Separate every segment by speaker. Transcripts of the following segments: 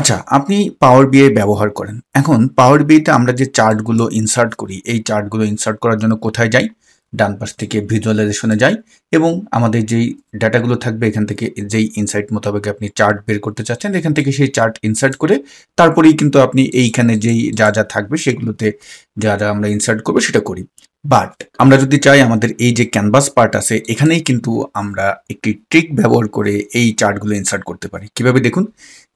Speaker 1: আচ্ছা, আপনি পাওয়ার বিআই ব্যবহার করেন। এখন পাওয়ার বিআইতে আমরা যে চার্টগুলো ইনসার্ট করি, এই চার্টগুলো ইনসার্ট করার জন্য কোথায় যাই? ডান পাশ থেকে ভিজুয়ালাইজেশনে যাই এবং আমাদের যেই ডাটাগুলো থাকবে এখান থেকে যেই ইনসাইট মোতাবেক আপনি চার্ট বের করতে চাচ্ছেন, এখান থেকে সেই চার্ট ইনসার্ট করে তারপরেই কিন্তু আপনি এইখানে যেই যা থাকবে সেগুলোতে যা আমরা ইনসার্ট করবো সেটা করি। বাট আমরা যদি চাই আমাদের এই যে ক্যানভাস পার্ট আছে এখানেই কিন্তু আমরা একটি ট্রিক ব্যবহার করে এই চার্টগুলো ইনসার্ট করতে পারি। কিভাবে দেখুন?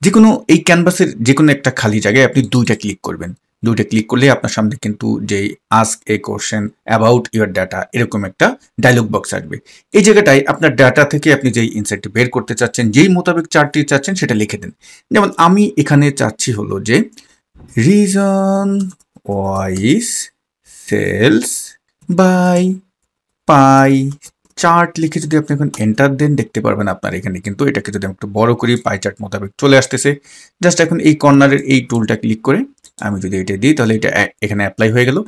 Speaker 1: যেকোনো এই ক্যানভাসের যেকোনো একটা খালি জায়গায় আপনি ২ টা ক্লিক করবেন। ২ টা ক্লিক করলে আপনার সামনে কিন্তু যেই ask a question about your data এরকম একটা ডায়লগ বক্স আসবে। এই জায়গাটায় আপনার ডাটা থেকে আপনি যেই ইনসাইটটি বের করতে চাচ্ছেন, যেই মোতাবেক চার্টটি চাচ্ছেন সেটা লিখে দিন। যেমন আমি এখানে চাচ্ছি হলো যে reason wise sales by pie chart লিখে যদি আপনি এখন এন্টার দেন দেখতে পারবেন আপনার এখানে কিন্তু এটাকে যদি আমি একটু বড় করি পাই চার্ট মোতাবেক চলে আসতেছে। জাস্ট এখন এই কর্নারের এই টুলটা ক্লিক করে আমি যদি এটা দিই তাহলে এটা এখানে অ্যাপ্লাই হয়ে গেল।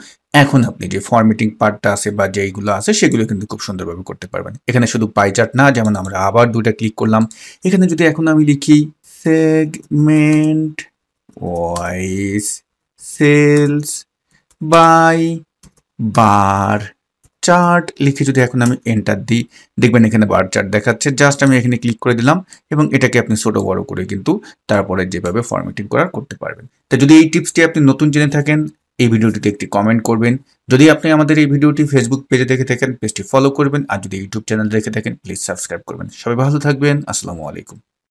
Speaker 1: এখন আপনি যে ফরম্যাটিং পার্টটা আছে বা যেইগুলো আছে সেগুলো কিন্তু খুব সুন্দরভাবে করতে পারবেন। এখানে শুধু পাই চার্ট না, যেমন আমরা আবার ২ টা ক্লিক করলাম। এখানে যদি এখন আমি লিখি segment wise sales by bar chart লিখে যদি এখন আমি এন্টার দিই দেখবেন এখানে বার চার্ট দেখাচ্ছে। জাস্ট আমি এখানে ক্লিক করে দিলাম এবং এটাকে আপনি ছোট বড় করে কিন্তু তারপরে যেভাবে ফরম্যাটিং করার করতে পারবেন। তো যদি এই টিপসটি আপনি নতুন জেনে থাকেন এই ভিডিওটিতে একটি কমেন্ট করবেন। যদি আপনি আমাদের এই ভিডিওটি ফেসবুক পেজে দেখে থাকেন পেজটি ফলো করবেন, আর যদি ইউটিউব চ্যানেল দেখে থাকেন প্লিজ সাবস্ক্রাইব করবেন। সবাই ভালো থাকবেন। আসসালামু আলাইকুম।